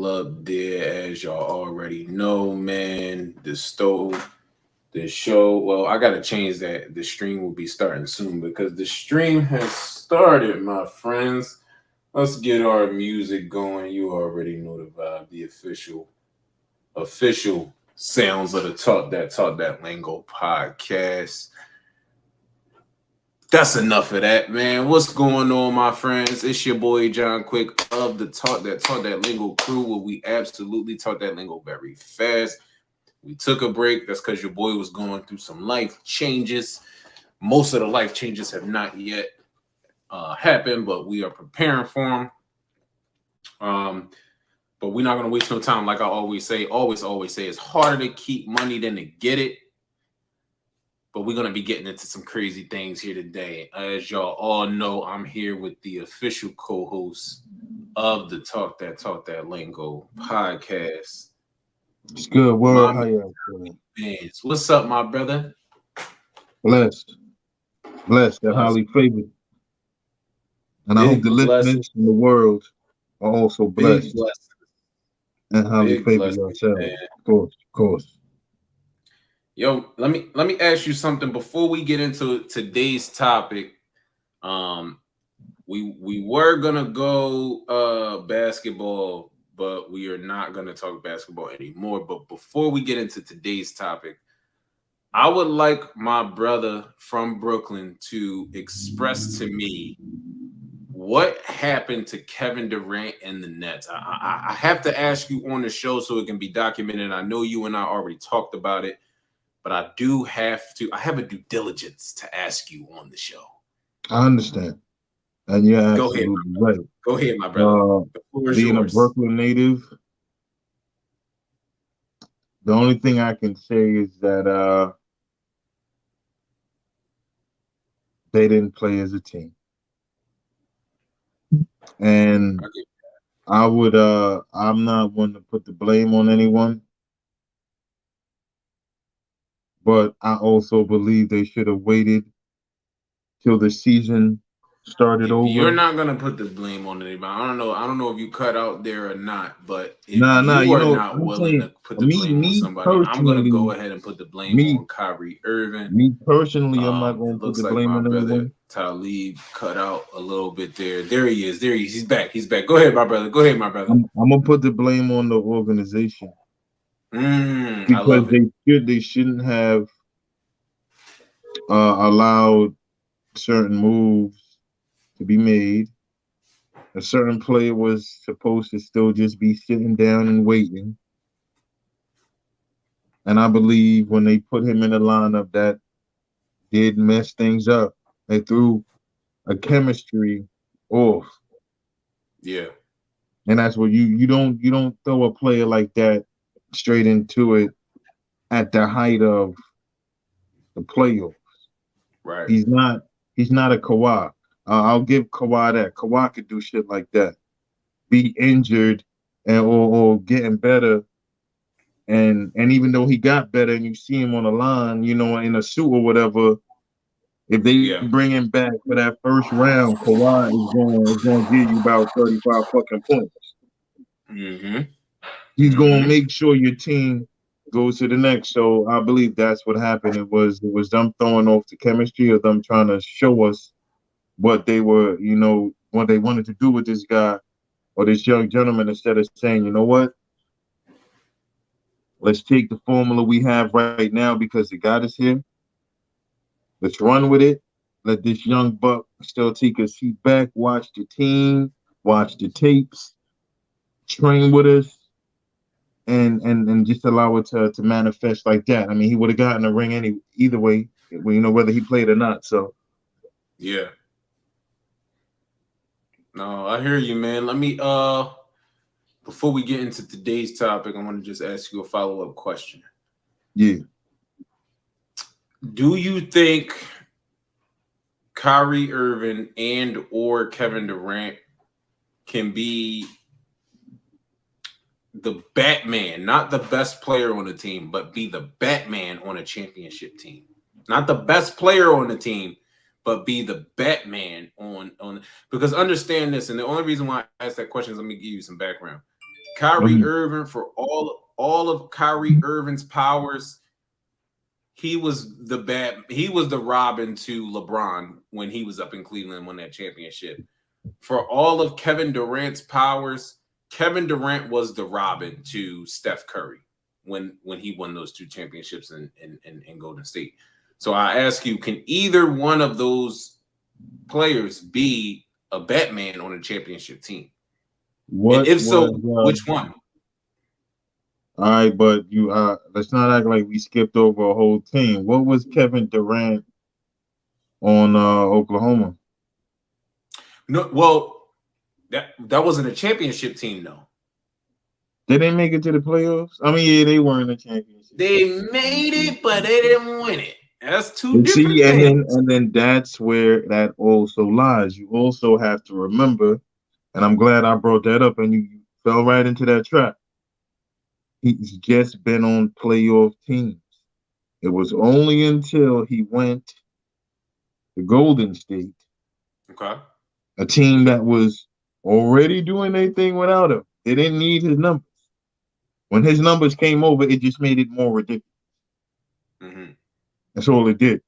up there, as y'all already know, man. The show. Well, I gotta change that. The stream will be starting soon because the stream has started, my friends. Let's get our music going. You already know the vibe. The official sounds of the Talk That Lingo podcast. That's enough of that, man. What's going on, my friends? It's your boy John Quick of the Talk That Lingo crew, where we absolutely talk that lingo very fast. We took a break. That's because your boy was going through some life changes. Most of the life changes have not yet happened, but we are preparing for them. But we're not gonna waste no time. Like I always say, it's harder to keep money than to get it. But we're going to be getting into some crazy things here today. As y'all all know, I'm here with the official co-host of the Talk That Lingo podcast. It's good word. How you doing? What's up, my brother? Blessed and highly favored. And I hope the listeners in the world are also blessed and highly favored yourselves. Of course. Yo, let me ask you something before we get into today's topic. We were gonna go basketball, but we are not gonna talk basketball anymore. But before we get into today's topic, I would like my brother from Brooklyn to express to me what happened to Kevin Durant and the Nets. I have to ask you on the show so it can be documented. I know you and I already talked about it, but I have a due diligence to ask you on the show. I understand. And you're absolutely right. Go ahead, my brother. Being a Brooklyn native, the only thing I can say is that they didn't play as a team. And I'm not one to put the blame on anyone. But I also believe they should have waited till the season started over. You're not gonna put the blame on anybody. I don't know if you cut out there or not, but if you are not willing to put the blame on somebody, I'm gonna go ahead and put the blame on Kyrie Irving. Me personally, I'm not gonna put the blame on anyone. Talib cut out a little bit there. There he is. He's back. Go ahead, my brother. I'm gonna put the blame on the organization. Because they shouldn't have allowed certain moves to be made. A certain player was supposed to still just be sitting down and waiting. And I believe when they put him in the lineup, that did mess things up. They threw a chemistry off. Yeah. And that's what you don't throw a player like that straight into it at the height of the playoffs. Right. He's not a Kawhi. I'll give Kawhi that. Kawhi could do shit like that. Be injured or getting better. And even though he got better and you see him on the line, in a suit or whatever, if they bring him back for that first round, Kawhi is going to give you about 35 fucking points. Mm-hmm. He's going to make sure your team goes to the next. So I believe that's what happened. It was them throwing off the chemistry, or them trying to show us what they were, what they wanted to do with this guy or this young gentleman, instead of saying, you know what? Let's take the formula we have right now because the God is here. Let's run with it. Let this young buck still take a seat back, watch the team, watch the tapes, train with us, and just allow it to manifest like that. I mean, he would have gotten a ring either way, whether he played or not. So, yeah. No, I hear you, man. Let me before we get into today's topic, I want to just ask you a follow-up question. Yeah. Do you think Kyrie Irving and or Kevin Durant can be the Batman, not the best player on the team, but be the Batman on a championship team? Not the best player on the team, but be the Batman on because understand this, and the only reason why I asked that question is let me give you some background. Kyrie Mhm. Irving, for all of Kyrie Irving's powers, he was the Robin to LeBron when he was up in Cleveland and won that championship. For all of Kevin Durant's powers, Kevin Durant was the Robin to Steph Curry when he won those two championships in Golden State. So I ask you, can either one of those players be a Batman on a championship team? And What if so, was which one? all right, but you let's not act like we skipped over a whole team. What was Kevin Durant on Oklahoma? No, well, that wasn't a championship team though. They didn't make it to the playoffs. I mean, yeah, they were in the championship. They made it, but they didn't win it. That's two You see, different and things. then that's where that also lies. You also have to remember, and I'm glad I brought that up, and you fell right into that trap. He's just been on playoff teams. It was only until he went to Golden State, Okay. a team that was already doing their thing without him. They didn't need his numbers. When his numbers came over, it just made it more ridiculous. Mm-hmm. That's all it did.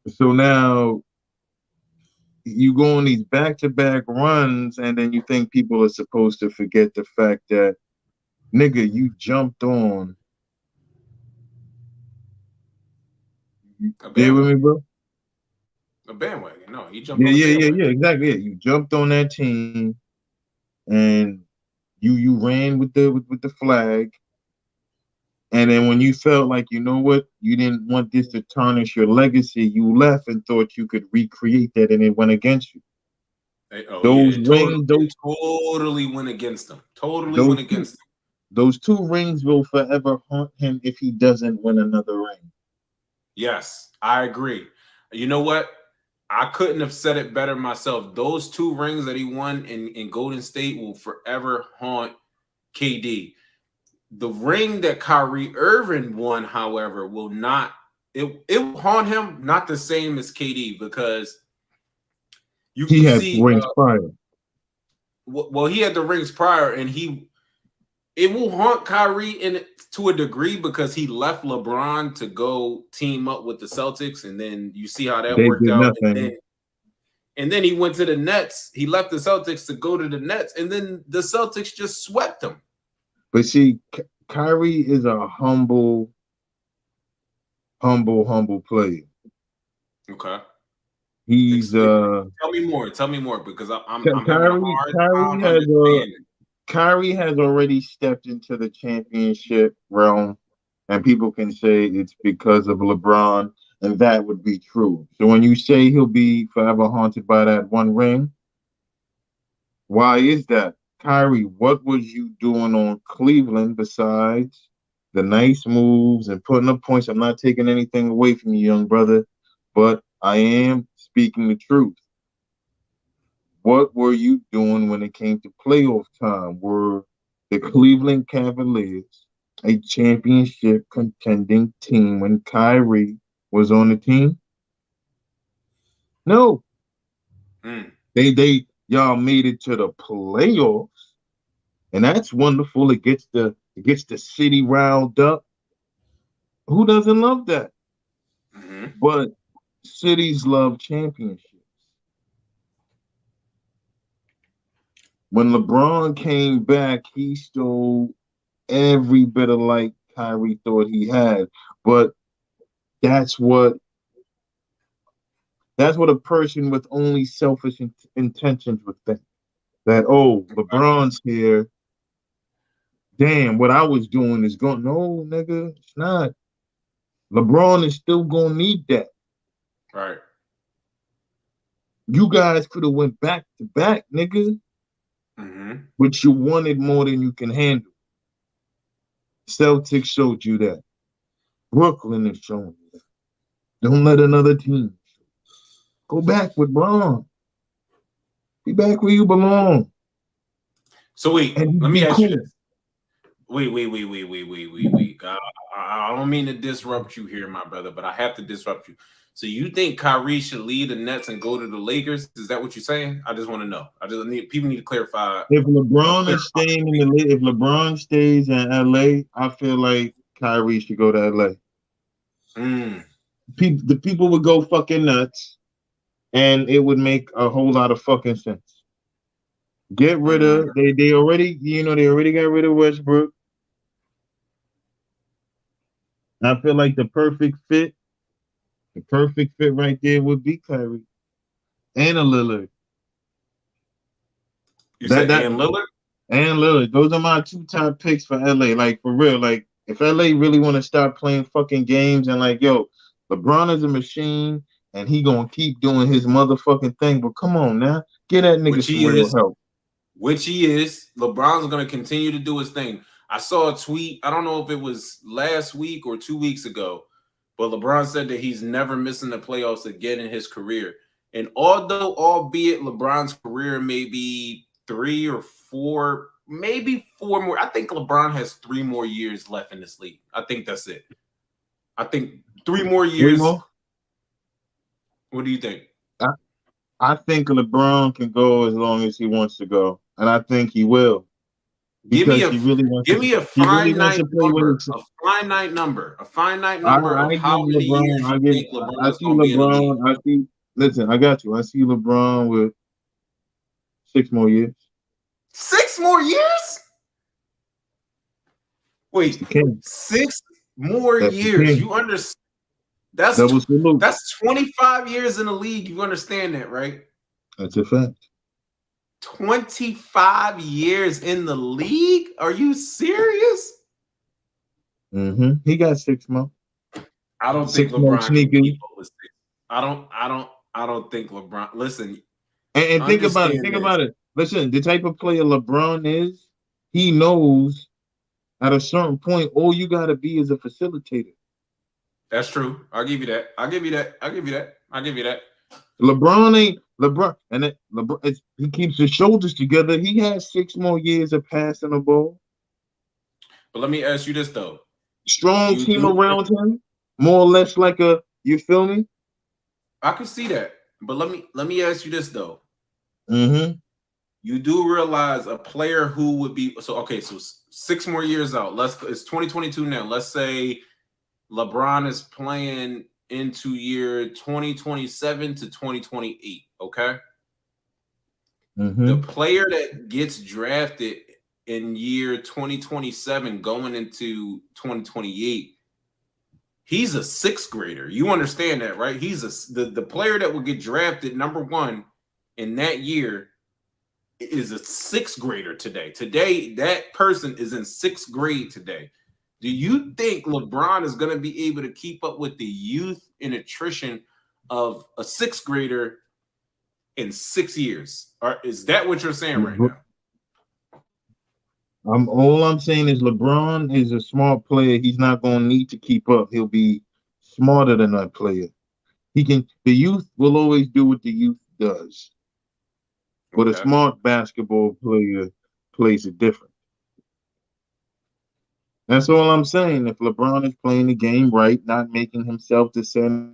So now you go on these back-to-back runs, and then you think people are supposed to forget the fact that, nigga, you jumped on. A There with me, bandwagon. bro? A bandwagon. No, he jumped Yeah, on a yeah, yeah, bandwagon. yeah, exactly. Yeah. You jumped on that team, and you ran with the flag. And then when you felt like, you know what, you didn't want this to tarnish your legacy, you left and thought you could recreate that, and it went against you. Oh yeah, Those rings, it totally went against them. Totally those went two, against them. those two rings will forever haunt him if he doesn't win another ring. Yes, I agree. You know what? I couldn't have said it better myself. Those two rings that he won in Golden State will forever haunt KD. The ring that Kyrie Irving won, however, will not. It will haunt him not the same as KD because He you had see, rings prior. well, he had the rings prior, and it will haunt Kyrie in to a degree because he left LeBron to go team up with the Celtics, and then you see how that They worked did out, nothing. and then he went to the Nets. He left the Celtics to go to the Nets, and then the Celtics just swept him. But see, Kyrie is a humble player. Okay, He's tell me more. Tell me more because I'm having a Kyrie hard Kyrie time has understanding. Kyrie has already stepped into the championship realm, and people can say it's because of LeBron, and that would be true. So when you say he'll be forever haunted by that one ring, why is that? Kyrie, what was you doing on Cleveland besides the nice moves and putting up points? I'm not taking anything away from you, young brother, but I am speaking the truth. What were you doing when it came to playoff time? Were the Cleveland Cavaliers a championship contending team when Kyrie was on the team? No. Mm, Y'all made it to the playoffs, and that's wonderful. It gets the city riled up. Who doesn't love that? hmm But cities love championships. When LeBron came back, he stole every bit of light Kyrie thought he had. But that's what that's what a person with only selfish intentions would think. That, oh, LeBron's here. Damn, what I was doing is going. No, nigga, it's not. LeBron is still gonna need that. Right. You guys could have went back to back, nigga, hmm but you wanted more than you can handle. Celtics showed you that. Brooklyn is showing you that. Don't let another team. Go back with Braun. Be back where you belong. So wait, And let me be ask you cool. this. Wait. I don't mean to disrupt you here, my brother, but I have to disrupt you. So you think Kyrie should leave the Nets and go to the Lakers? Is that what you're saying? I just want to know. I just need people need to clarify. If LeBron is staying in if LeBron stays in LA, I feel like Kyrie should go to LA. The people would go fucking nuts, and it would make a whole lot of fucking sense. Get rid of they already got rid of Westbrook. I feel like the perfect fit right there would be Kyrie and a Lillard. You said and Lillard? And Lillard. Those are my 2 top picks for LA. Like, for real. Like, if LA really want to stop playing fucking games and like, yo, LeBron is a machine and he gonna keep doing his motherfucking thing. But come on now, get that nigga some real help. Which he is. LeBron's gonna continue to do his thing. I saw a tweet. I don't know if it was last week or 2 weeks ago, but LeBron said that he's never missing the playoffs again in his career. And albeit LeBron's career may be 3 or 4, maybe 4 more. I think LeBron has 3 more years left in this league. I think that's it. I think 3 more years. 3 more? What do you think? I think LeBron can go as long as he wants to go, and I think he will. Give me a finite number. A finite number of how many years you think LeBron is going to be in the league. Listen, I got you. I see LeBron with 6 more years. 6 more years? Wait, 6 more years. You understand? That's 25 years in the league. You understand that, right? That's a fact. 25 years in the league? Are you serious? He got 6 more. I don't think LeBron can keep up with 6. I don't think LeBron. Listen, and think about it. Listen, the type of player LeBron is, he knows at a certain point all you gotta be is a facilitator. That's true. I'll give you that. LeBron, he keeps his shoulders together. He has 6 more years of passing the ball. But let me ask you this though. Strong team around him, more or less like you feel me? I can see that. But let me ask you this though. You do realize a player who would be so 6 more years out. It's 2022 now. Let's say LeBron is playing into year 2027 to 2028. Okay. The player that gets drafted in year 2027 going into 2028, he's a 6th grader. You understand that, right? He's the player that will get drafted number 1 in that year is a 6th grader today. Today, that person is in 6th grade today. Do you think LeBron is going to be able to keep up with the youth and attrition of a 6th grader in 6 years? Or is that what you're saying right now? All I'm saying is LeBron is a smart player. He's not going to need to keep up. He'll be smarter than that player. The youth will always do what the youth does. But a smart basketball player plays it different. That's all I'm saying. If LeBron is playing the game right, not making himself the center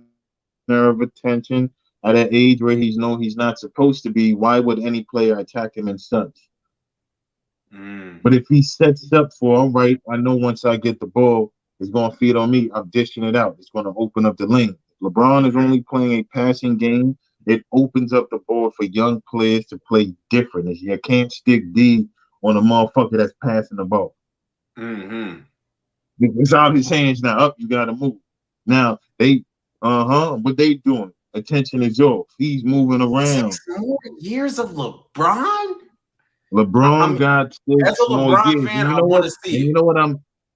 of attention at an age where he's not supposed to be, why would any player attack him and such? But if he sets up for, all right, I know once I get the ball, it's going to feed on me. I'm dishing it out. It's going to open up the lane. LeBron is only playing a passing game. It opens up the ball for young players to play different. You can't stick D on a motherfucker that's passing the ball. It's out his hands now. Up, you got to move. Now, what they doing? Attention is off. He's moving around. 6 more years of LeBron? LeBron got 6 more years. Fan, you know what?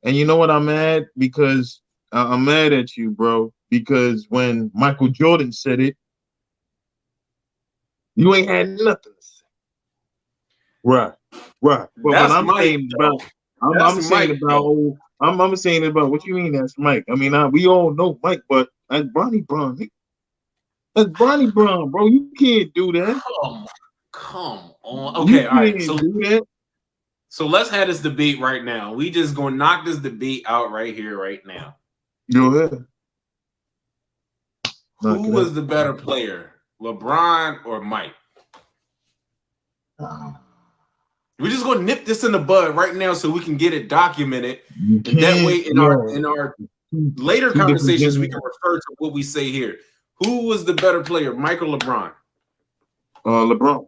You know what I'm mad? Because I'm mad at you, bro. Because when Michael Jordan said it, you ain't had nothing to say. Right. But what I'm saying about I'm saying about what you mean that's Mike. I mean, we all know Mike, but that's Bronny Brown. That's Bronny Brown, bro. You can't do that. Come on. Okay, all right. So let's have this debate right now. We just gonna knock this debate out right here, right now. Go ahead. Who was the better player, LeBron or Mike? We're just gonna nip this in the bud right now so we can get it documented, and that way in our later conversations we can refer to what we say here. Who was the better player, Mike or LeBron? LeBron.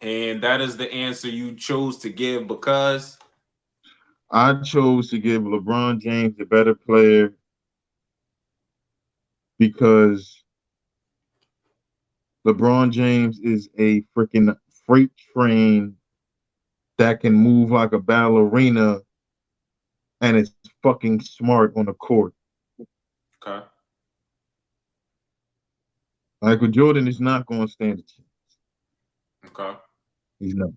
And that is the answer you chose to give because I chose to give LeBron James the better player because LeBron James is a freaking freight train that can move like a ballerina and is fucking smart on the court. Okay. Michael Jordan is not going to stand a chance. Okay. He's not.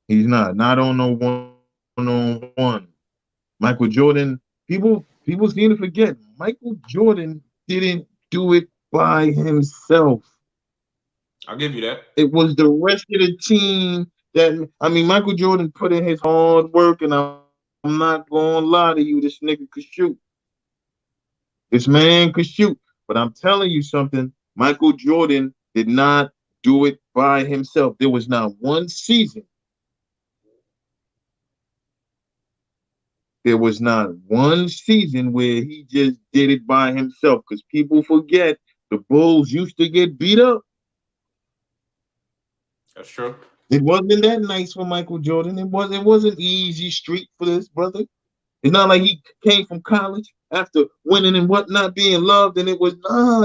He's not. Not on no one-on-one. Michael Jordan, people seem to forget, Michael Jordan didn't do it by himself. I'll give you that. It was the rest of the team that, I mean, Michael Jordan put in his hard work, and I'm not going to lie to you, this nigga could shoot. This man could shoot. But I'm telling you something, Michael Jordan did not do it by himself. There was not one season. There was not one season where he just did it by himself, because people forget the Bulls used to get beat up. That's true. It wasn't that nice for Michael Jordan. It wasn't easy street for this brother. It's not like he came from college after winning and whatnot, being loved, and it was,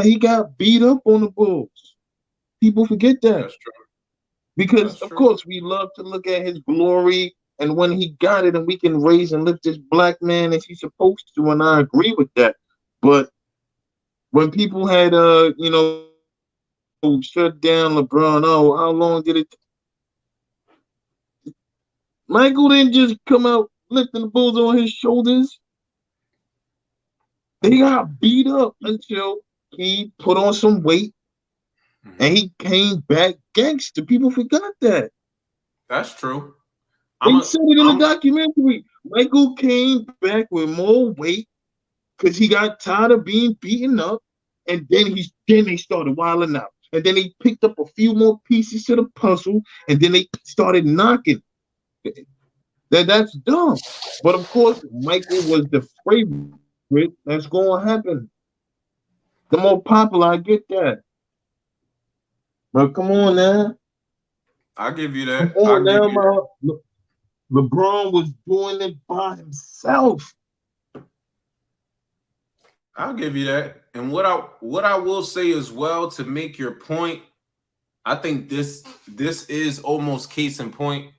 he got beat up on the Bulls. People forget that. That's true. Because, of course, we love to look at his glory and when he got it, and we can raise and lift this black man as he's supposed to, and I agree with that. But when people had, shut down LeBron, how long did it? Michael didn't just come out lifting the Bulls on his shoulders. They got beat up until he put on some weight, and he came back gangster. People forgot that. That's true. They said it in the documentary. Michael came back with more weight because he got tired of being beaten up, and then they started wilding out. And then they picked up a few more pieces to the puzzle, and then they started knocking. That's dumb. But of course, Michael was the favorite. That's going to happen. The more popular, I get that. But come on now. I'll give you that. Come on now, LeBron was doing it by himself. I'll give you that. And what I will say as well to make your point, I think this is almost case in point.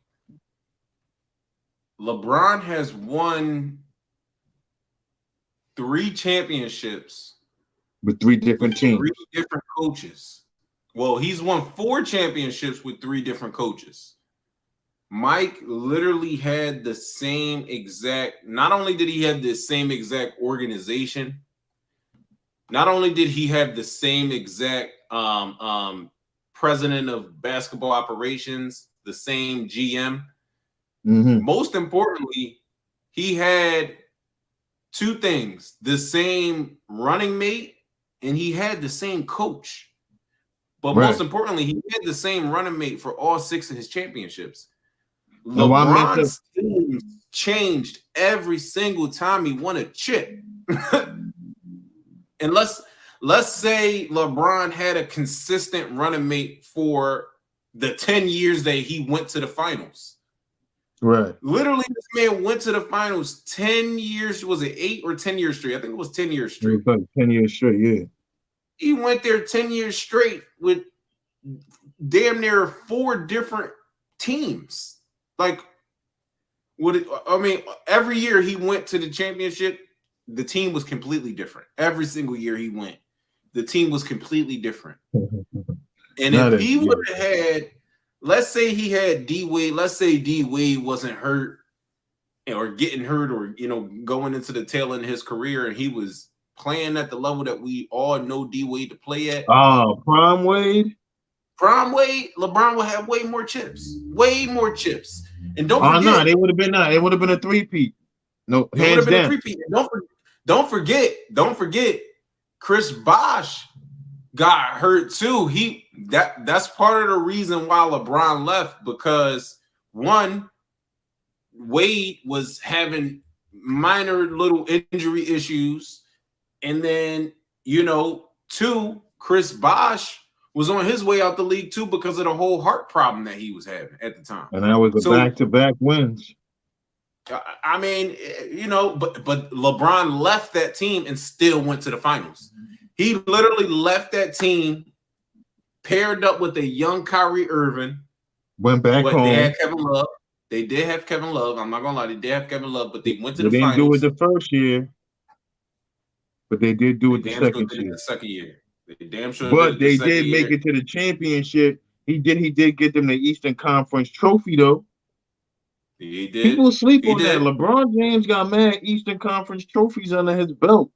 LeBron has won 3 championships with 3 different teams, 3 different coaches. Well, he's won 4 championships with 3 different coaches. Mike literally had the same exact, not only did he have the same exact organization, not only did he have the same exact president of basketball operations, the same GM, most importantly, he had 2 things: the same running mate, and he had the same coach. But most importantly, he had the same running mate for all 6 of his championships. LeBron's teams changed every single time he won a chip. And let's say LeBron had a consistent running mate for the 10 years that he went to the finals. Right. Literally, this man went to the finals 10 years. Was it 8 or 10 years straight? I think it was 10 years straight. 10 years straight, yeah. He went there 10 years straight with damn near 4 different teams. Like, every year he went to the championship, the team was completely different. Every single year he went, the team was completely different. And if he would have had, let's say he had D Wade, let's say D Wade wasn't hurt or getting hurt or, going into the tail end of his career, and he was playing at the level that we all know D Wade to play at. Prime Wade, LeBron would have way more chips. And don't forget, no, they would have been It would have been a 3-peat. No, hands down. Don't forget, Chris Bosh got hurt too. That's part of the reason why LeBron left, because one, Wade was having minor little injury issues, and then two, Chris Bosh was on his way out the league too because of the whole heart problem that he was having at the time. And that was a So back-to-back wins. I mean, but LeBron left that team and still went to the finals. He literally left that team, paired up with a young Kyrie Irving. Went back home. They had Kevin Love. They did have Kevin Love. I'm not gonna lie, they did have Kevin Love, but they went to the finals. They didn't do it the first year, but they did do it the second year. The second year, they damn sure. But they did make it to the championship. He did get them the Eastern Conference trophy though. He did. People sleep on that. LeBron James got mad Eastern Conference trophies under his belt.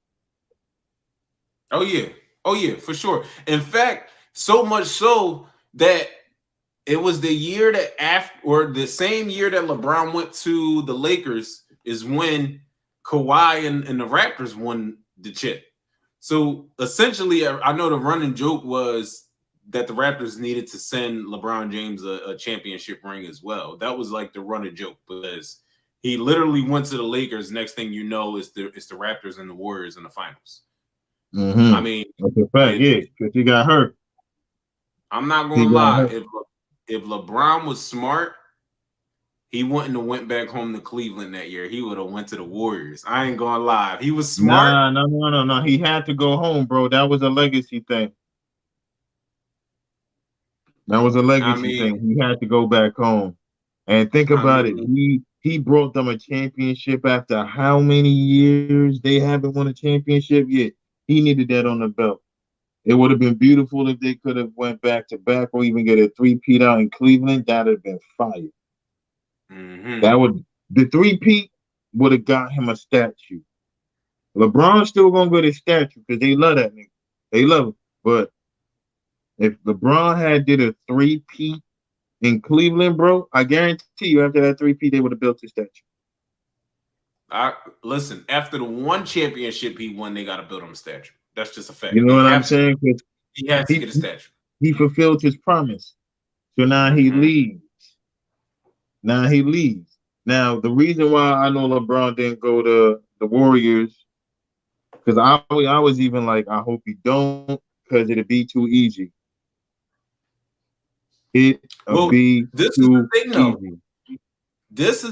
Oh yeah, for sure. In fact, so much so that it was the year that the same year that LeBron went to the Lakers is when Kawhi and the Raptors won the chip. So essentially, I know the running joke was that the Raptors needed to send LeBron James a championship ring as well. That was like the running joke, because he literally went to the Lakers. Next thing you know, it's the Raptors and the Warriors in the finals. Mm-hmm. I mean, that's a fact, because he got hurt. I'm not gonna lie. If LeBron was smart, he wouldn't have went back home to Cleveland that year. He would have went to the Warriors. I ain't gonna lie. If he was smart. No. He had to go home, bro. That was a legacy thing. That was a legacy thing. He had to go back home. And think about it. He brought them a championship after how many years they haven't won a championship yet. He needed that on the belt. It would have been beautiful if they could have went back to back or even get a three-peat out in Cleveland. That would have been fire. Mm-hmm. The three-peat would have got him a statue. LeBron's still gonna get a statue because they love that nigga. They love him. But if LeBron did a three-peat in Cleveland, bro, I guarantee you after that three-peat, they would have built a statue. Listen, after the one championship he won, they got to build him a statue. That's just a fact. You know what I'm saying? He has to get a statue. He fulfilled his promise. So now he leaves. Now, the reason why I know LeBron didn't go to the Warriors, because I was even like, I hope he don't, because it'd be too easy. This is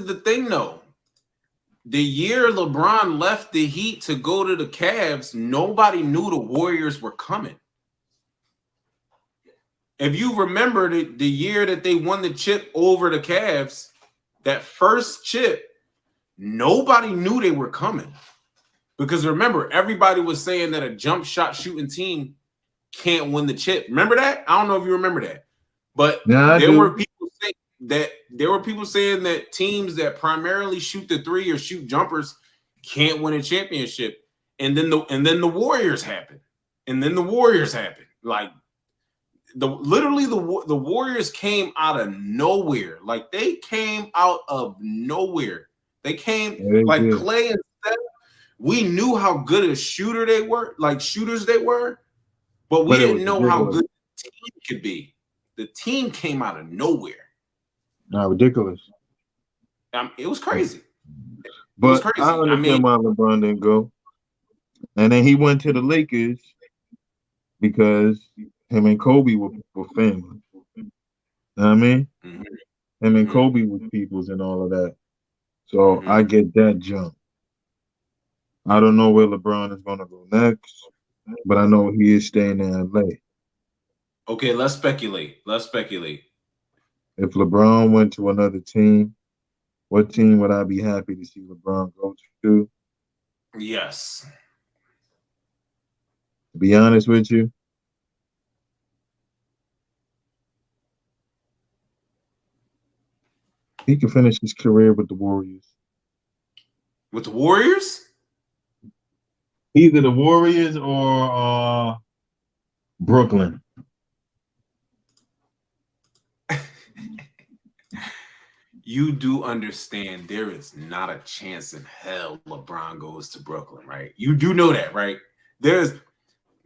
the thing, though. The year LeBron left the Heat to go to the Cavs, nobody knew the Warriors were coming. If you remember the year that they won the chip over the Cavs, that first chip, nobody knew they were coming. Because remember, everybody was saying that a jump shot shooting team can't win the chip. Remember that? I don't know if you remember that. But there were people saying that teams that primarily shoot the three or shoot jumpers can't win a championship. And then the Warriors happened. Like the Warriors came out of nowhere. Like they came out of nowhere. They came like Clay and Steph. We knew how good a shooter they were, like shooters they were, but we didn't know how good the team could be. The team came out of nowhere. Not ridiculous. It was crazy. But I understand why LeBron didn't go. And then he went to the Lakers because him and Kobe were family. You know what I mean? Mm-hmm. Him and Kobe were peoples and all of that. So I get that jump. I don't know where LeBron is going to go next, but I know he is staying in LA. Okay, let's speculate. If LeBron went to another team, what team would I be happy to see LeBron go to? Yes. To be honest with you, he could finish his career with the Warriors. With the Warriors? Either the Warriors or Brooklyn. You do understand there is not a chance in hell LeBron goes to Brooklyn, right? You do know that, right?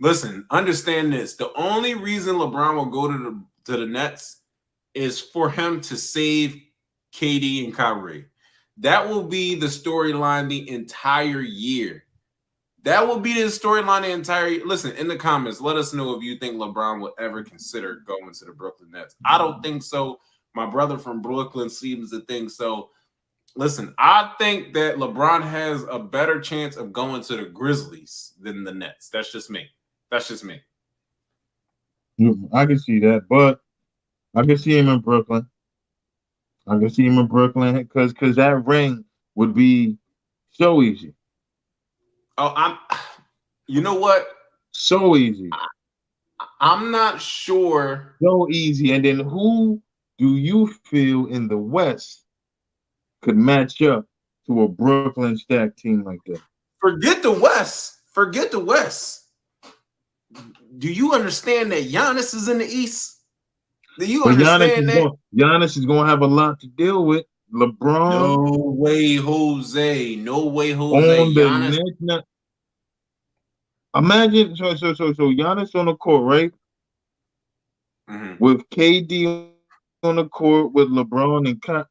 Listen, understand this. The only reason LeBron will go to the Nets is for him to save KD and Kyrie. That will be the storyline the entire year. That will be the storyline the entire year. Listen, in the comments, let us know if you think LeBron will ever consider going to the Brooklyn Nets. I don't think so. My brother from Brooklyn seems to think so. Listen, I think that LeBron has a better chance of going to the Grizzlies than the Nets. That's just me. That's just me. I can see that, but I can see him in Brooklyn. I can see him in Brooklyn because that ring would be so easy. Oh, you know what? So easy. I'm not sure. So easy. And then who do you feel in the West could match up to a Brooklyn stack team like that? Forget the West. Forget the West. Do you understand that Giannis is in the East? Do you But understand that? Giannis is going to have a lot to deal with. LeBron. No way, Jose. No way, Jose. On the Giannis. next. Imagine so Giannis on the court, right? Mm-hmm. With KD on the court with LeBron and Ky.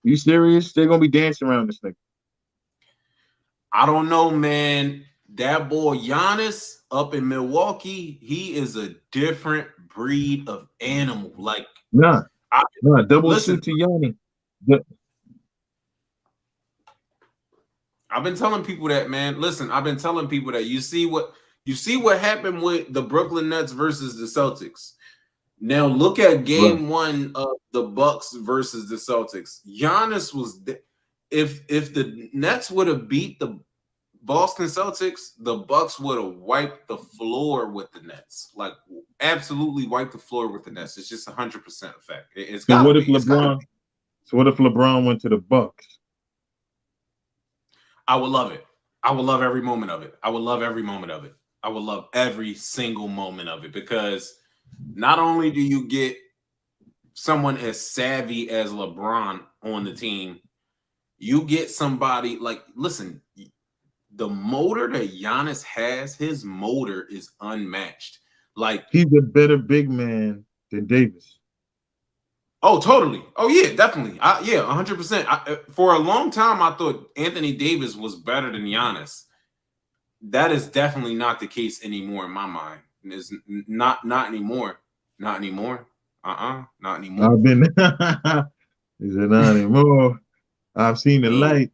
You serious? They're gonna be dancing around this thing. I don't know, man. That boy Giannis up in Milwaukee, he is a different breed of animal. Like, Nah, double listen, shoot to Yanni. I've been telling people that, man. Listen, I've been telling people that you see what happened with the Brooklyn Nets versus the Celtics. Now look at game one of the Bucks versus the Celtics. Giannis was if the Nets would have beat the Boston Celtics, the Bucks would have wiped the floor with the Nets. Like absolutely wiped the floor with the Nets. It's just 100% a fact. It's So got what to if be. LeBron? So what if LeBron went to the Bucks? I would love it. I would love every moment of it. I would love every moment of it. I would love every single moment of it because not only do you get someone as savvy as LeBron on the team, you get somebody like, listen, the motor that Giannis has, his motor is unmatched. Like he's a better big man than Davis. Oh, totally. Oh, yeah, definitely. Yeah, 100%. For a long time, I thought Anthony Davis was better than Giannis. That is definitely not the case anymore in my mind. It's not anymore. Not anymore. Not anymore. I've been. Is it not anymore? I've seen the light.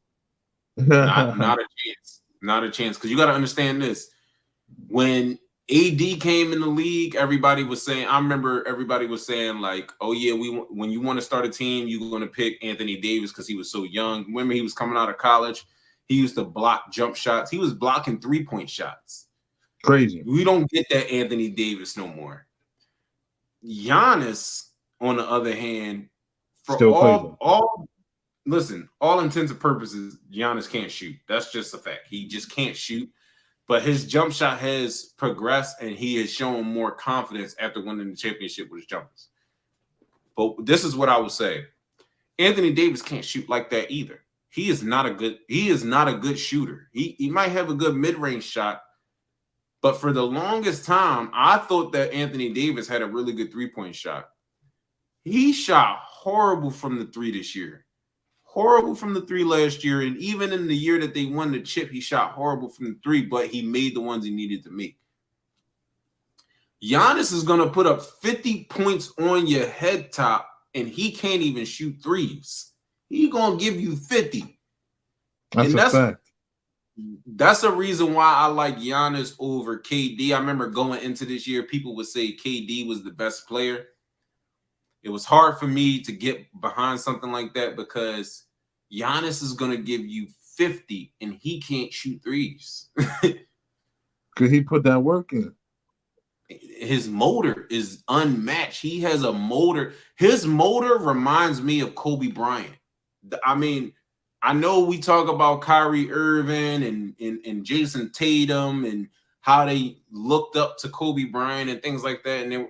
not a chance. Not a chance. Because you got to understand this. When AD came in the league, everybody was saying, I remember everybody was saying like, oh yeah, when you want to start a team, you're going to pick Anthony Davis because he was so young. Remember he was coming out of college. He used to block jump shots. He was blocking 3-point shots. Crazy. We don't get that Anthony Davis no more. Giannis, on the other hand, for all intents and purposes, Giannis can't shoot. That's just a fact. He just can't shoot. But his jump shot has progressed, and he has shown more confidence after winning the championship with his jumpers. But this is what I would say: Anthony Davis can't shoot like that either. He is not a good shooter. He might have a good mid-range shot, but for the longest time, I thought that Anthony Davis had a really good 3-point shot. He shot horrible from the 3 this year. Horrible from the 3 last year, and even in the year that they won the chip, he shot horrible from the 3, but he made the ones he needed to make. Giannis is going to put up 50 points on your head top, and he can't even shoot threes. He's going to give you 50. That's a fact. That's a reason why I like Giannis over KD. I remember going into this year, people would say KD was the best player. It was hard for me to get behind something like that because Giannis is going to give you 50 and he can't shoot threes. Could he put that work in? His motor is unmatched. He has a motor. His motor reminds me of Kobe Bryant. I mean, I know we talk about Kyrie Irving and Jason Tatum and how they looked up to Kobe Bryant and things like that. And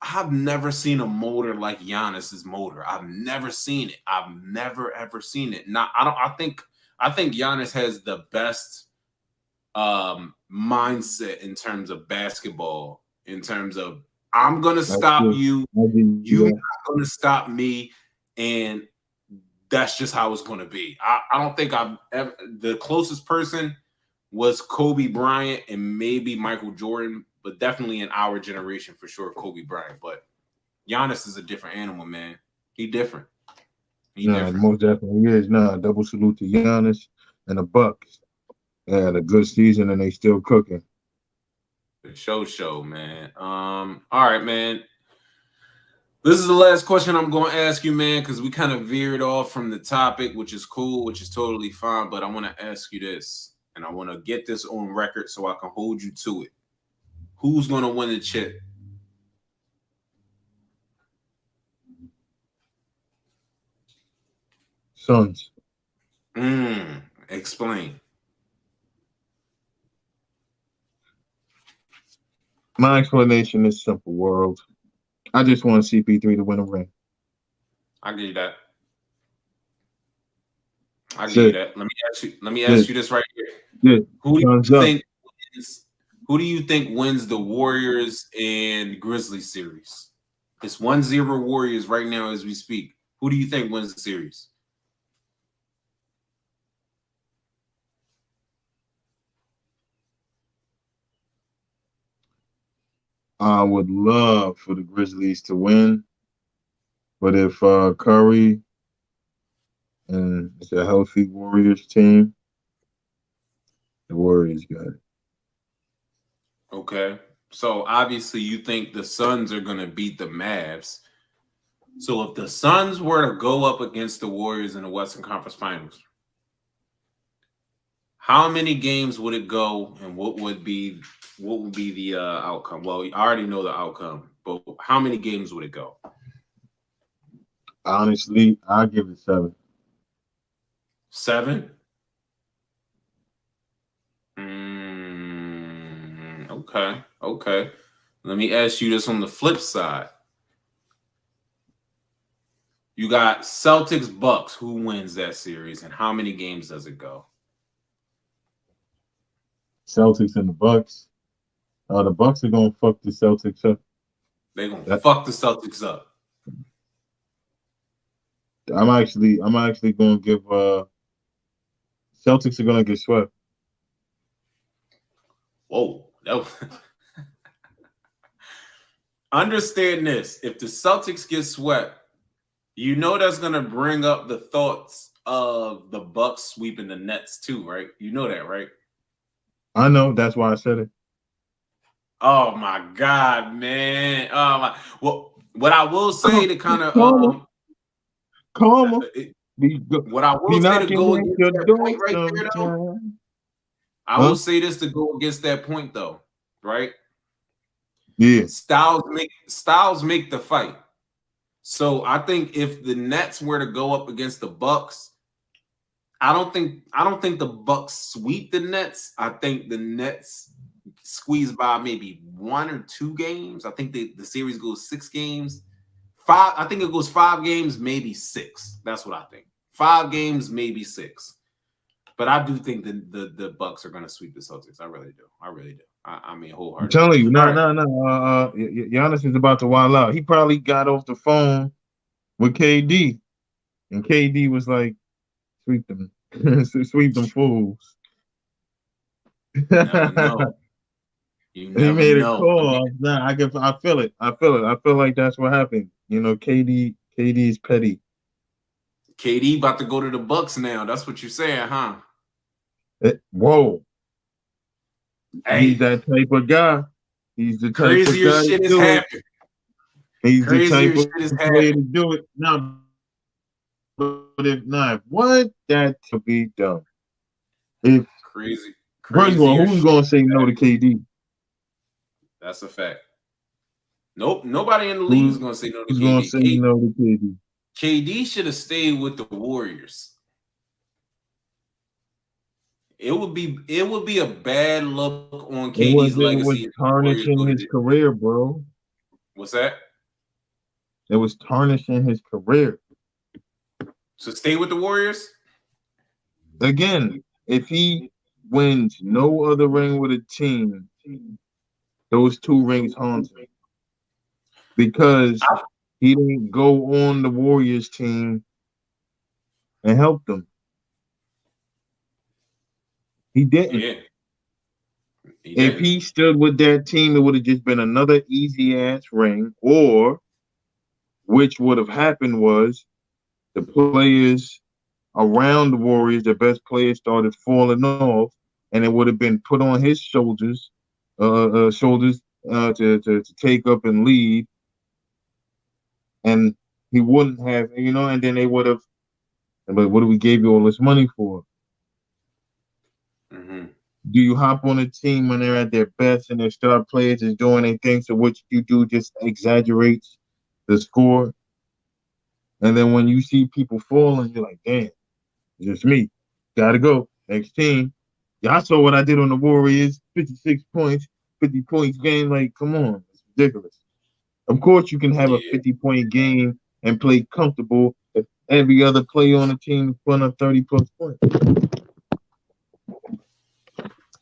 I've never seen a motor like Giannis's motor. I've never seen it. I've never ever seen it. I think Giannis has the best mindset in terms of basketball, in terms of I'm gonna That's stop true. you, I give you you're that. not gonna stop me, and that's just how it's gonna be. I don't think I've ever the closest person was Kobe Bryant and maybe Michael Jordan, but definitely in our generation for sure, Kobe Bryant. But Giannis is a different animal, man. He different. He Nah, different. most definitely is. Nah, double salute to Giannis and the Bucks. They had a good season and they still cooking. The show, man. All right, man. This is the last question I'm going to ask you, man, because we kind of veered off from the topic, which is cool, which is totally fine. But I want to ask you this, and I want to get this on record so I can hold you to it. Who's going to win the chip? Suns. Explain. My explanation is simple, world. I just want CP3 to win a ring. I give you that. I give you Shit. that. Let me ask Shit. you this right here. Shit. Who do Suns you up. think wins, who do you think wins the Warriors and Grizzlies series? It's 1-0 Warriors right now as we speak. Who do you think wins the series? I would love for the Grizzlies to win, but if Curry and it's a healthy Warriors team, the Warriors got it. Okay. So obviously you think the Suns are going to beat the Mavs. So if the Suns were to go up against the Warriors in the Western Conference Finals, how many games would it go, and what would be the outcome? Well, I already know the outcome, but how many games would it go? Honestly, I'll give it 7. 7? Okay. Okay. Let me ask you this on the flip side. You got Celtics Bucks. Who wins that series, and how many games does it go? Celtics and the Bucks. The Bucks are gonna fuck the Celtics up. They're gonna That, fuck the Celtics up. I'm actually gonna give Celtics are gonna get swept. Whoa. Understand this. If the Celtics get swept, you know that's gonna bring up the thoughts of the Bucks sweeping the Nets too, right? You know that, right? I know, that's why I said it. Oh my God, man. Oh my. Well, what I will say to kind of Karma, karma. it, Be, what I will be say to knocking go at against your that door point right there, though. sometime. I will Huh? say this to go against that point, though, right? Yeah. Styles make the fight. So I think if the Nets were to go up against the Bucks, I don't think the Bucks sweep the Nets. I think the Nets squeeze by maybe 1 or 2 games. I think the series goes 6 games. I think it goes 5 games, maybe 6. That's what I think. 5 games, maybe 6. But I do think the Bucks are going to sweep the Celtics. I really do. I really do. I mean, I'm wholeheartedly. telling you, All no, right. no, no. Giannis is about to wild out. He probably got off the phone with KD, and KD was like, "Sweep them, sweep them fools." You never know. You He never made a know. call. Nah, I feel it. I feel it. I feel like that's what happened. You know, KD's petty. KD about to go to the Bucks now. That's what you're saying, huh? Whoa, he's Hey, that type of guy. He's the type of crazier guy to shit is do it. happening. He's the Crazier type shit of is player happening. to do it. Now, but if not, what that to be done? If Crazy, first of all, crazier who's shit. gonna say no to KD? That's a fact. Nope, nobody in the league is Who's going to say no to gonna KD. say no to KD? KD should have stayed with the Warriors. It would be a bad look on KD's It was legacy if the Warriors tarnishing go to his the, career, bro. what's that? It was tarnishing his career. So stay with the Warriors? Again, if he wins no other ring with a team, those two rings haunt him because he didn't go on the Warriors team and help them. He didn't. Yeah, he If didn't. he stood with that team, it would have just been another easy ass ring, or which would have happened was the players around the Warriors, the best players started falling off, and it would have been put on his shoulders to take up and lead, and he wouldn't have, and then they would have. But what do we gave you all this money for? Mm-hmm. Do you hop on a team when they're at their best and their star players is doing their thing? So what you do just exaggerates the score, and then when you see people falling, you're like, damn, it's just me. Gotta go. Next team. Y'all saw what I did on the Warriors, 56 points, 50 points game. Like, come on. It's ridiculous. Of course, you can have a Yeah, 50-point game and play comfortable if every other player on the team is putting up 30 plus points.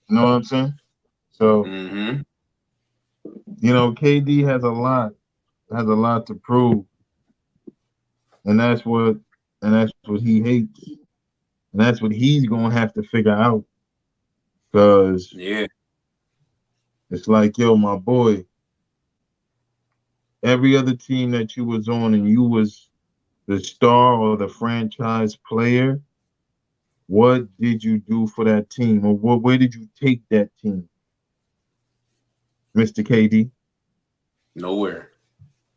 You know what I'm saying? So, mm-hmm. KD has a lot to prove. And that's what he hates. And that's what he's gonna have to figure out. Because Yeah, it's like, yo, my boy, every other team that you was on and you was the star or the franchise player, what did you do for that team? Or where did you take that team, Mr. KD? nowhere.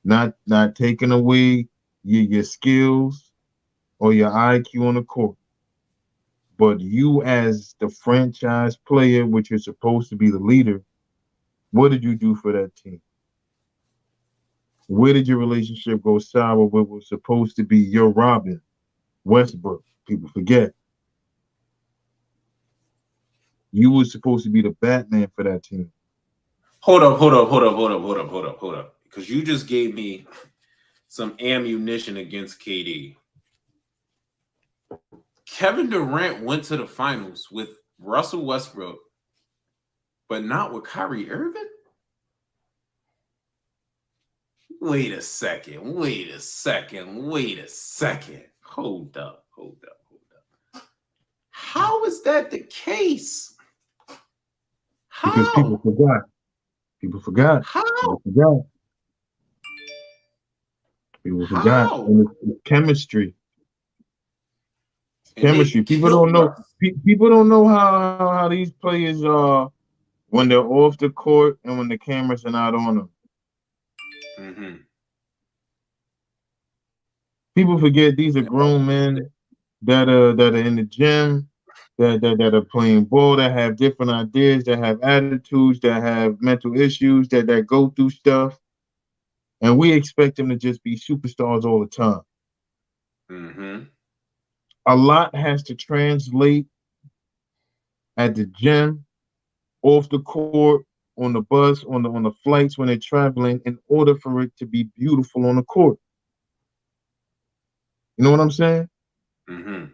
Not taking away your skills or your IQ on the court. But you as the franchise player, which you're supposed to be the leader, what did you do for that team? Where did your relationship go sour with what was supposed to be your Robin, Westbrook? People forget. You were supposed to be the Batman for that team. Hold up, hold up, hold up, hold up, hold up, hold up, hold up. Because you just gave me some ammunition against KD. Kevin Durant went to the finals with Russell Westbrook, but not with Kyrie Irving? Wait a second. Wait a second. Wait a second. Hold up. Hold up. Hold up. How is that the case? Because people How? forgot. People forgot. How? People forgot. People forgot. How? And it's chemistry. It's And they chemistry. People killed don't know. Russ. People don't know how these players are when they're off the court and when the cameras are not on them. Mm-hmm. People forget these are grown men that are in the gym, that are playing ball, that have different ideas, that have attitudes, that have mental issues, that go through stuff, and we expect them to just be superstars all the time. Mm-hmm. A lot has to translate at the gym, off the court, on the bus, on the flights when they're traveling, in order for it to be beautiful on the court. You know what I'm saying? Mm-hmm.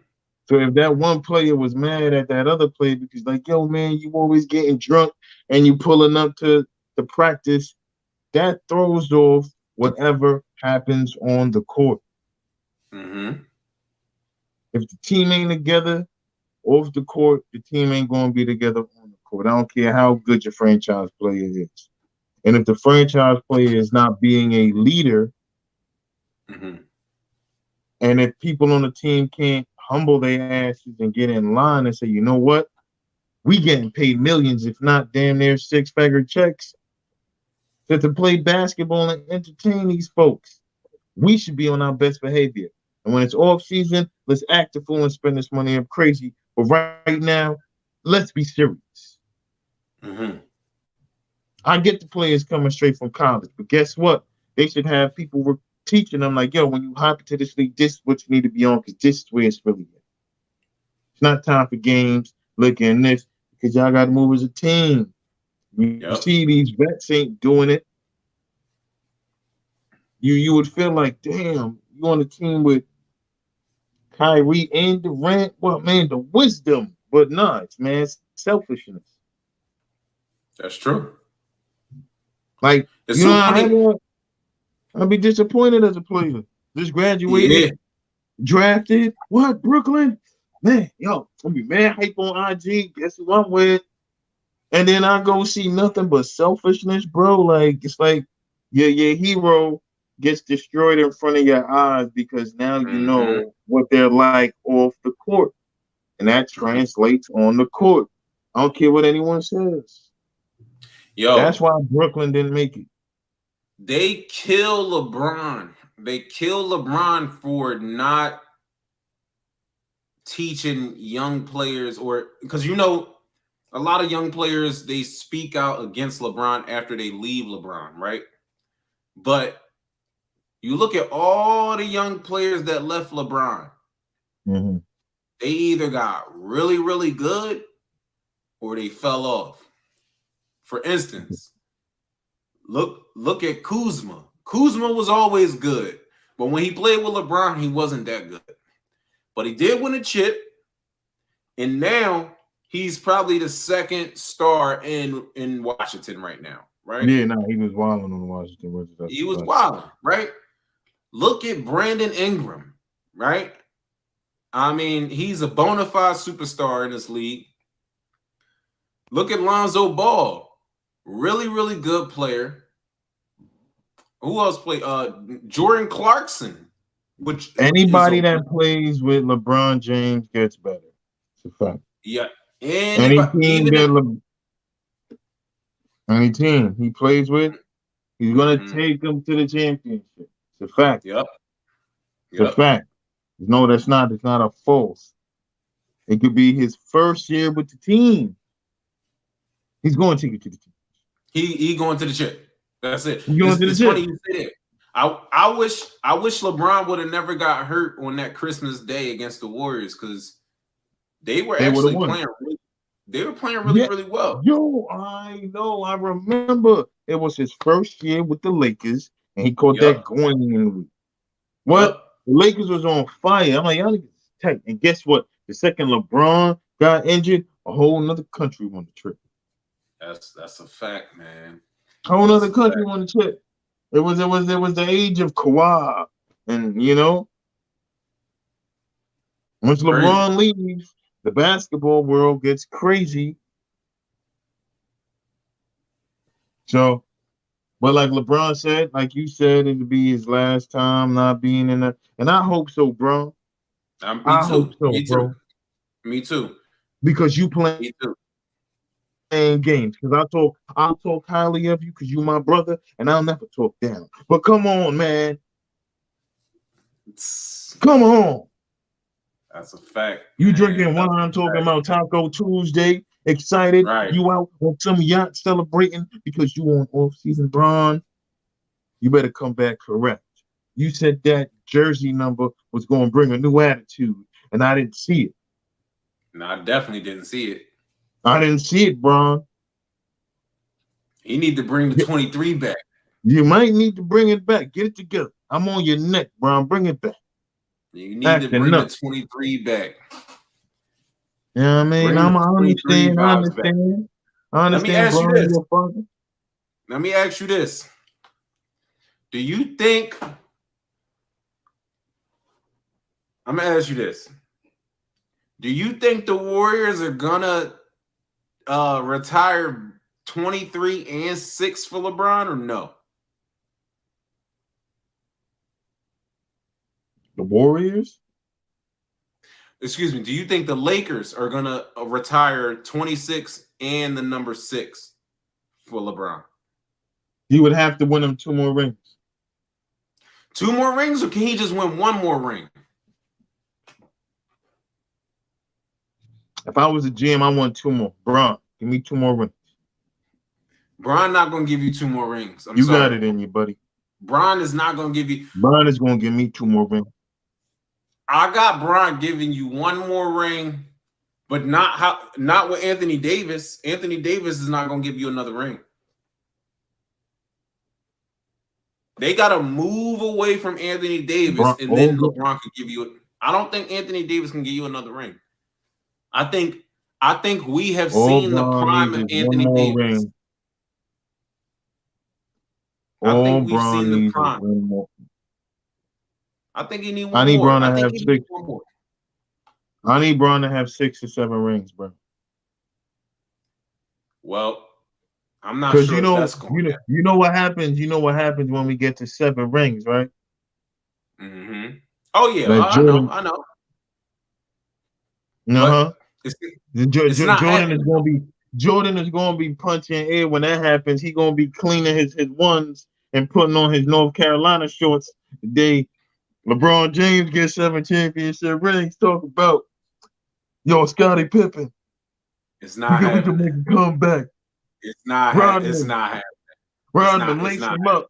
So if that one player was mad at that other player because like, yo, man, you always getting drunk and you pulling up to practice, that throws off whatever happens on the court. Mm-hmm. If the team ain't together off the court, the team ain't going to be together on the court. I don't care how good your franchise player is. And if the franchise player is not being a leader, Mm-hmm. and if people on the team can't humble their asses and get in line and say, you know what? We getting paid millions, if not damn near six-figure checks to play basketball and entertain these folks. We should be on our best behavior. And when it's off season, let's act a fool and spend this money up crazy. But right now, let's be serious. Mm-hmm. I get the players coming straight from college, but guess what? They should have people teaching them like, yo, when you hop into this league, this is what you need to be on because this is where it's really at. It's not time for games, looking at this, because y'all got to move as a team. You Yep. see these vets ain't doing it. You would feel like, damn, you on a team with Kyrie and Durant. Well, man, the wisdom. But nah, it's man, selfishness. That's true. Like, It's so funny. I'd be disappointed as a player. Just graduated, Yeah. drafted. What, Brooklyn? Man, yo, I'm be mad hype on IG. Guess who I'm with? And then I go see nothing but selfishness, bro. Like, it's like your hero gets destroyed in front of your eyes because now you Mm-hmm. know what they're like off the court. And that translates on the court. I don't care what anyone says. That's Yo, why Brooklyn didn't make it. they kill LeBron. They kill LeBron for not teaching young players, or because a lot of young players, they speak out against LeBron after they leave LeBron, right? But you look at all the young players that left LeBron, Mm-hmm. they either got really, really good or they fell off. For instance, look at Kuzma. Kuzma was always good, but when he played with LeBron, he wasn't that good. But he did win a chip, and now he's probably the second star in Washington right now, right? Yeah, no, he was wilding on Washington Wizards. He was wild, right? Look at Brandon Ingram, right? I mean, he's a bona fide superstar in this league. Look at Lonzo Ball, really, really good player. Who else played? Jordan Clarkson, which is Anybody that plays with LeBron James gets better. It's a fact. yeah. Any Anybody, team even that any team he plays with, he's gonna mm-hmm. take them to the championship. It's a fact. Yep. It's a fact. No, that's not. It's not a false. It could be his first year with the team. He's going to take it to the team. He going to the chip. That's it. It's funny you say that. I wish LeBron would have never got hurt on that Christmas Day against the Warriors, because they were actually playing. They were playing really, really well. Yo, I know. I remember it was his first year with the Lakers, and he caught that going in the week. What? The Lakers was on fire. I'm like, y'all niggas tight. And guess what? The second LeBron got injured, a whole nother country won the trip. That's a fact, man. A whole nother country won the trip. It was the age of Kawhi, and once LeBron leaves, the basketball world gets crazy. So, but like LeBron said, like you said, it'll be his last time not being in the, and I hope so, bro. I hope so, bro. Me too. Because you playing games. Because I'll talk highly of you because you my brother, and I'll never talk down. But come on, man. Come on. That's a fact. You drinking wine, talking about Taco Tuesday, excited. Right. You out on some yacht celebrating because you on off-season Bron. You better come back correct. You said that jersey number was going to bring a new attitude, and I didn't see it. No, I definitely didn't see it. I didn't see it, Bron. You need to bring the 23 back. You might need to bring it back. Get it together. I'm on your neck, Bron. Bring it back. You need to bring the 23 back. You know what I mean? I understand. Let me ask you this. Let me ask you this. Do you think I'm gonna ask you this? Do you think the Warriors are gonna retire 23 and 6 for LeBron, or no? The Warriors? Excuse me. Do you think the Lakers are gonna retire 26 and the number 6 for LeBron? He would have to win them 2 more rings. 2 more rings, or can he just win 1 more ring? If I was a GM, I want 2 more. Bron, give me 2 more rings. Bron not gonna give you 2 more rings. You got it in you, buddy. Bron is not gonna give you. Bron is gonna give me 2 more rings. I got Bron giving you 1 more ring, but not with Anthony Davis. Anthony Davis is not gonna give you another ring. They gotta move away from Anthony Davis, and then LeBron could give you. I don't think Anthony Davis can give you another ring. I think I think we have All seen the Bron prime needs of is one Anthony more Davis. ring. I All think we've Bron seen the needs is prime. one more. I think he need I one need more. Bron I to think have he needs 6. one more. I need Bron to have 6 or 7 rings, bro. Well, I'm not Because sure if that's going to happen. you know what happens. You know what happens when we get to 7 rings, right? Mm-hmm. Oh yeah, That I know, Jordan. I know. But Uh-huh. it's it's not Jordan is happening gonna though. be punching air when that happens. He gonna be cleaning his ones and putting on his North Carolina shorts the day LeBron James gets 7 championship rings. Talk about Scottie Pippen. It's not We can make happening. a comeback. It's Rodman, not happening. Rodman, It's lace not him up.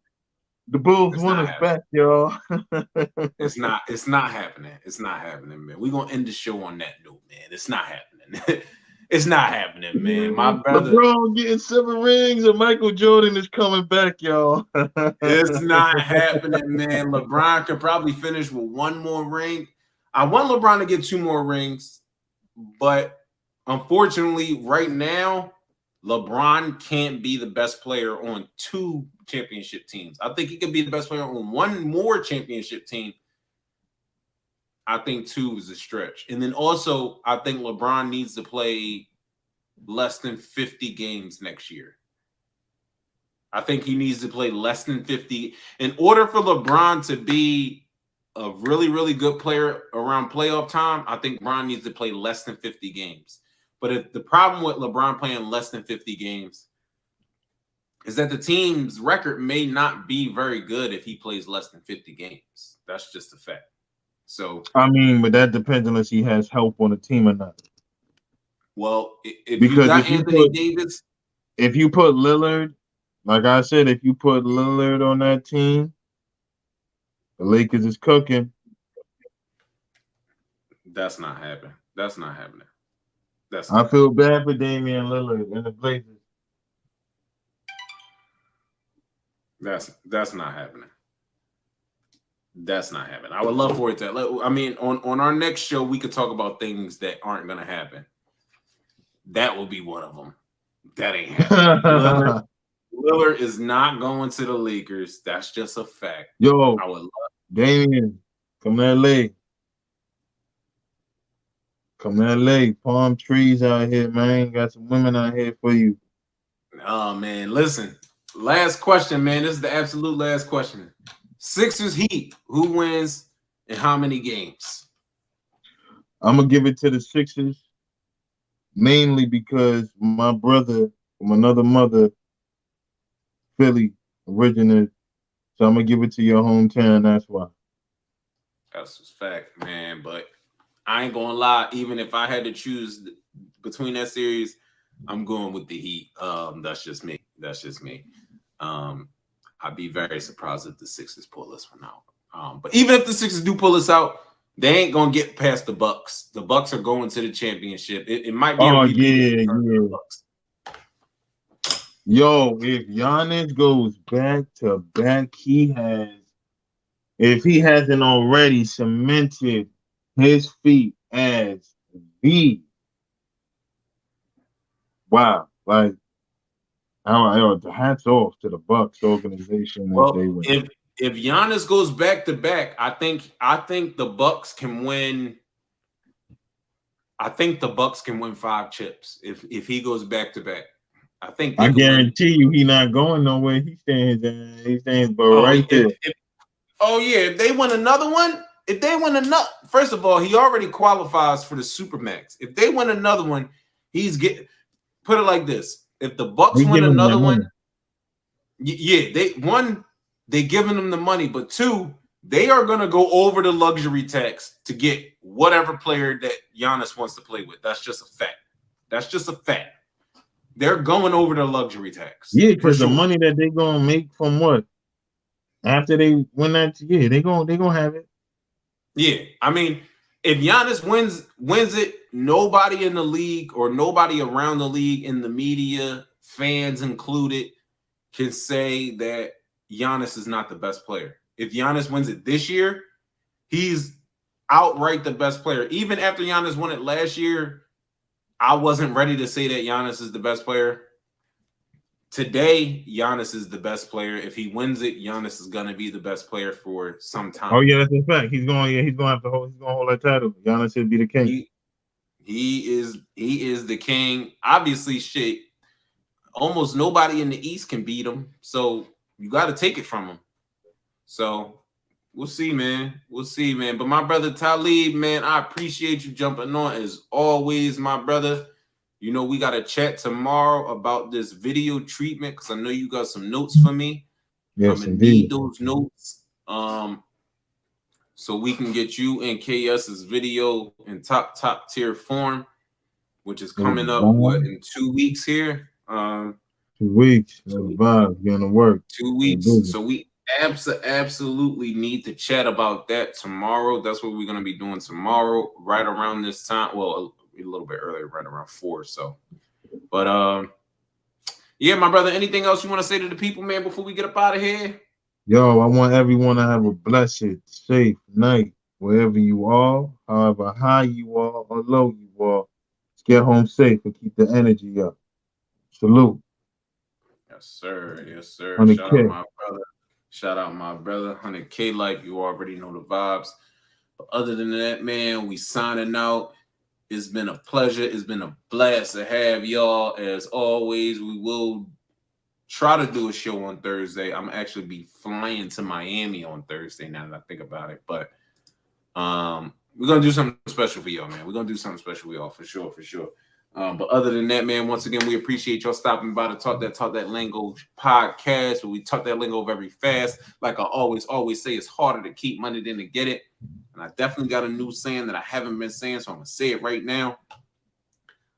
The Bulls it's won not us happening. back, y'all. It's not happening. It's not happening, man. We're gonna end the show on that note, man. It's not happening. It's not happening, man. My brother, LeBron getting 7 rings and Michael Jordan is coming back, y'all. it's not happening, man. LeBron could probably finish with one more ring. I want LeBron to get 2 more rings, but unfortunately, right now, LeBron can't be the best player on 2 championship teams. I think he could be the best player on 1 more championship team. I think 2 is a stretch. And then also, I think LeBron needs to play less than 50 games next year. I think he needs to play less than 50. In order for LeBron to be a really, really good player around playoff time, I think LeBron needs to play less than 50 games. But if the problem with LeBron playing less than 50 games is that the team's record may not be very good if he plays less than 50 games. That's just a fact. So, I mean, but that depends unless he has help on the team or not. well, if you Because got Anthony Davis, if you put Lillard, like I said, if you put Lillard on that team, the Lakers is cooking. that's not happening. That's not happening. That's I not feel happening. bad for Damian Lillard and the Blazers. That's not happening. That's not happening. I would love for it to. I mean, on our next show, we could talk about things that aren't going to happen. That will be one of them. That ain't happening. Lillard is not going to the Lakers. That's just a fact. Yo, I would love. Damian, come to LA. Come to LA. Palm trees out here, man. Got some women out here for you. Oh man, listen. Last question, man. This is the absolute last question. Sixers Heat. Who wins and how many games? I'm gonna give it to the Sixers, mainly because my brother from another mother, Philly, originated. So I'm gonna give it to your hometown. That's why. That's a fact, man. But I ain't gonna lie. Even if I had to choose between that series, I'm going with the Heat. That's just me. That's just me. I'd be very surprised if the Sixers pull this one out. But even if the Sixers do pull this out, they ain't gonna get past the Bucks. The Bucks are going to the championship. It might be a Oh repeat of yeah, the yeah. Bucks. Yo, if Giannis goes back to back, if he hasn't already cemented his feet as the wow, like the hats off to the Bucks organization if they Well, win. if Giannis goes back to back, I think the Bucks can win. I think the Bucks can win 5 chips if he goes back to back. I think I they could win. guarantee you, he not going nowhere. He stands, but Oh, right there. If they win another one, if they win another, first of all, he already qualifies for the Supermax. If they win another one, put it like this: if the Bucks They win giving him that another one, money. they giving them the money, but 2, they are gonna go over the luxury tax to get whatever player that Giannis wants to play with. That's just a fact. That's just a fact. They're going over the luxury tax. Yeah, For because the sure. money that they gonna make from what after they win that, yeah, they gonna have it. Yeah, I mean, if Giannis wins it, nobody in the league or nobody around the league in the media, fans included, can say that Giannis is not the best player. If Giannis wins it this year, he's outright the best player. Even after Giannis won it last year, I wasn't ready to say that Giannis is the best player. Today, Giannis is the best player. If he wins it, Giannis is gonna be the best player for some Oh time. yeah, that's a fact. He's going. Yeah, he's going to have to hold. He's going to hold that title. Giannis should be the king. He is the king. Obviously, shit. Almost nobody in the East can beat him. So you got to take it from him. So we'll see, man. We'll see, man. But my brother Talib, man, I appreciate you jumping on as always, my brother. You know, we got to chat tomorrow about this video treatment because I know you got some notes for me. I'm Yes, gonna need indeed. those notes. So we can get you in KS's video in top tier form, which is coming up in 2 weeks here. 2 weeks. That's So vibe. Getting to work. 2 weeks. So we absolutely need to chat about that tomorrow. That's what we're gonna be doing tomorrow, right around this time. Well, a little bit earlier, right around 4. So, but yeah, my brother. Anything else you want to say to the people, man, before we get up out of here? Yo, I want everyone to have a blessed, safe night wherever you are, however high you are or low you are. Just get home safe and keep the energy up. Salute. Yes, sir. Yes, sir. Hunnit Shout out K. my brother. Shout out my brother, Hunnit K. Like you already know the vibes. But other than that, man, we signing out. It's been a pleasure. It's been a blast to have y'all. As always, we will try to do a show on Thursday. I'm actually be flying to Miami on Thursday now that I think about it. But we're gonna do something special for y'all, man. We're gonna do something special for y'all for sure, for sure. But other than that, man, once again, we appreciate y'all stopping by to Talk That Lingo podcast, where we talk that lingo very fast. Like I always say, it's harder to keep money than to get it. And I definitely got a new saying that I haven't been saying, so I'm gonna say it right now.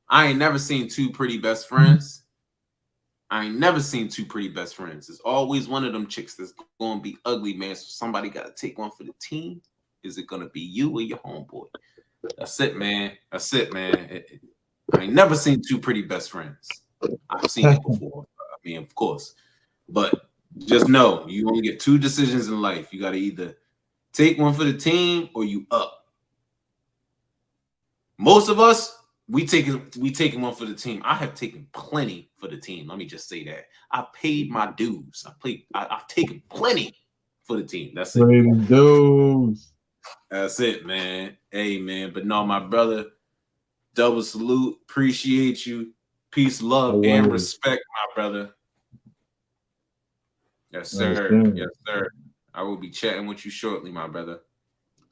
I ain't never seen two pretty best friends. I ain't never seen two pretty best friends. There's always one of them chicks that's gonna be ugly, man. So somebody gotta take one for the team. Is it gonna be you or your homeboy? That's it, man. That's it, man. I ain't never seen two pretty best friends. I've seen it before. I mean, of course. But just know you only get two decisions in life. You gotta either take one for the team or you up. Most of us, we taking one for the team. I have taken plenty for the team. Let me just say that. I paid my dues. I've taken plenty for the team. That's it. Dudes. That's it, man. Hey, man. But no, my brother, double salute. Appreciate you. Peace, love, and respect, my brother. Yes, sir. Yes, sir. I will be chatting with you shortly, my brother.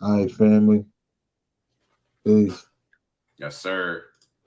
All right, family. Peace. Yes, sir.